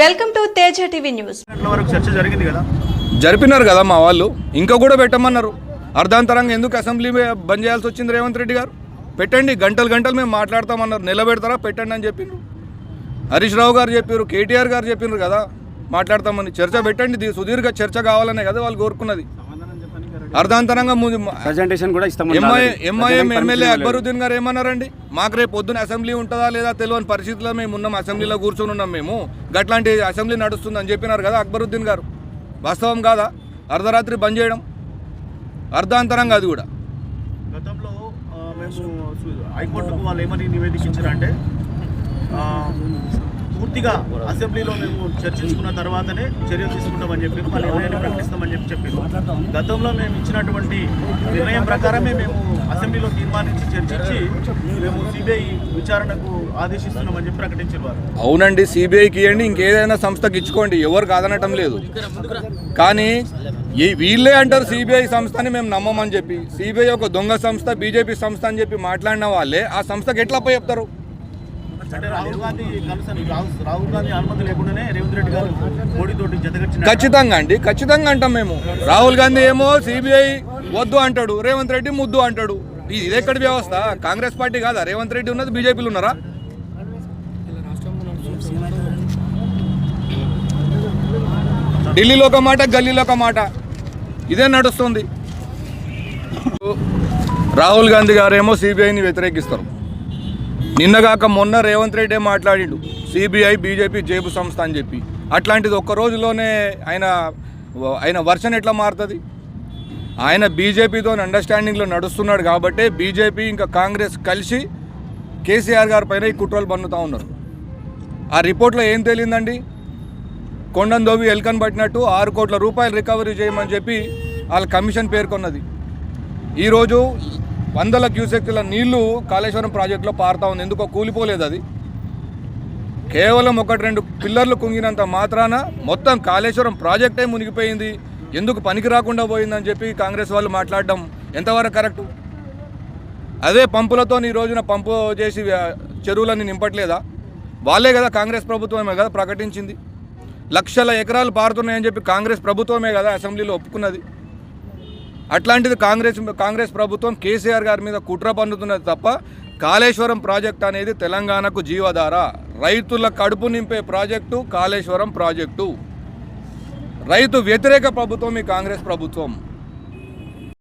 Welcome to Teja TV news. చర్చ జరిగింది కదా, జరిపినారు కదా మా వాళ్ళు, ఇంకా కూడా పెట్టమన్నారు. అర్ధాంతరంగా ఎందుకు అసెంబ్లీ బంద్ చేయాల్సి వచ్చింది రేవంత్ రెడ్డి గారు? పెట్టండి, గంటలు గంటలు మేము మాట్లాడతామన్నారు. నిలబెడతారా పెట్టండి అని చెప్పిండ్రు. హరీష్ రావు గారు చెప్పారు, కేటీఆర్ గారు చెప్పిండ్రు కదా మాట్లాడతామని. చర్చ పెట్టండి, సుదీర్ఘ చర్చ కావాలనే కదా వాళ్ళు కోరుకున్నది. అర్ధాంతరంగా ఎంఐఎం ఎమ్మెల్యే అక్బరుద్దీన్ గారు ఏమన్నారండి, మాకు రేపు పొద్దున అసెంబ్లీ ఉంటుందా లేదా తెలియని పరిస్థితుల్లో మేము ఉన్నాం, అసెంబ్లీలో కూర్చొని ఉన్నాం, మేము గట్లాంటి అసెంబ్లీ నడుస్తుందని చెప్పినారు కదా అక్బరుద్దీన్ గారు. వాస్తవం కాదా అర్ధరాత్రి బంద్ చేయడం? అర్ధాంతరంగా అది కూడా. గతంలో మేము హైకోర్టుకు వాళ్ళు ఏమని నివేదించారంటే పూర్తిగా అసెంబ్లీలో మేము చర్చించుకున్న తర్వాతనే చర్యలు తీసుకుంటామని చెప్పారు, మళ్ళీ నిర్ణయాన్ని ప్రకటిస్తామని చెప్పారు. గతంలో మేము ఇచ్చినటువంటి నిర్ణయం ప్రకారమే మేము అసెంబ్లీలో తీర్మానించి చర్చించి మేము సిబిఐ విచారణకు ఆదేశిస్తున్నామని చెప్పి ప్రకటించారు వారు. అవునండి, సిబిఐకి ఇవ్వండి, ఇంకేదైనా సంస్థకి ఇచ్చుకోండి, ఎవరు కాదనటం లేదు. కానీ వీళ్ళే అంటారు సిబిఐ సంస్థని మేము నమ్మమని చెప్పి. సిబిఐ ఒక దొంగ సంస్థ, బీజేపీ సంస్థ అని చెప్పి మాట్లాడిన వాళ్ళే ఆ సంస్థకి ఎట్లా పోయి చెప్తారు? అంటే రాహుల్ గాంధీ అనుమతి లేకుండానే రేవంత్ రెడ్డి గారు మోడీతోటి జతగచ్చిన. ఖచ్చితంగా అండి, ఖచ్చితంగా అంటాం మేము. రాహుల్ గాంధీ ఏమో సిబిఐ వద్దు అంటాడు, రేవంత్ రెడ్డి ముద్దు అంటాడు. ఇది ఎక్కడి వ్యవస్థ? కాంగ్రెస్ పార్టీ కాదా రేవంత్ రెడ్డి ఉన్నది? బీజేపీలు ఉన్నారా? ఢిల్లీలో ఒక మాట, గల్లీలో ఒక మాట, ఇదే నడుస్తుంది. రాహుల్ గాంధీ గారేమో సిబిఐని వ్యతిరేకిస్తారు. నిన్నగాక మొన్న రేవంత్ రెడ్డి మాట్లాడిండు సిబిఐ బీజేపీ జేబు సంస్థ అని చెప్పి. అట్లాంటిది ఒక్క రోజులోనే ఆయన వర్షన్ ఎట్లా మారుతుంది? ఆయన బీజేపీతో అండర్స్టాండింగ్లో నడుస్తున్నాడు కాబట్టి బీజేపీ ఇంకా కాంగ్రెస్ కలిసి కేసీఆర్ గారి పైన ఈ కుట్రలు పన్నుతూ ఉన్నారు. ఆ రిపోర్ట్లో ఏం తేలిందండి? కొండను దోవి ఎల్కన్ పట్టినట్టు 6 కోట్ల రూపాయలు రికవరీ చేయమని చెప్పి వాళ్ళ కమిషన్ పేర్కొన్నది. ఈరోజు 100 క్యూసెక్ల నీళ్లు కాళేశ్వరం ప్రాజెక్టులో పారుతా ఉంది. ఎందుకో కూలిపోలేదు అది. కేవలం 1-2 పిల్లర్లు కుంగినంత మాత్రాన మొత్తం కాళేశ్వరం ప్రాజెక్టే మునిగిపోయింది, ఎందుకు పనికి రాకుండా పోయిందని చెప్పి కాంగ్రెస్ వాళ్ళు మాట్లాడడం ఎంతవరకు కరెక్టు? అదే పంపులతో ఈ రోజున పంపు చేసి చెరువులన్నీ నింపట్లేదా? వాళ్ళే కదా, కాంగ్రెస్ ప్రభుత్వమే కదా ప్రకటించింది. లక్షల ఎకరాలు పారుతున్నాయని చెప్పి కాంగ్రెస్ ప్రభుత్వమే కదా అసెంబ్లీలో ఒప్పుకున్నది. అట్లాంటిది కాంగ్రెస్ ప్రభుత్వం కేసీఆర్ గారి మీద కుట్ర పన్నుతున్నది తప్ప కాళేశ్వరం ప్రాజెక్టు అనేది తెలంగాణకు జీవధార. రైతుల కడుపు నింపే ప్రాజెక్టు కాళేశ్వరం ప్రాజెక్టు. రైతు వ్యతిరేక ప్రభుత్వం ఈ కాంగ్రెస్ ప్రభుత్వం.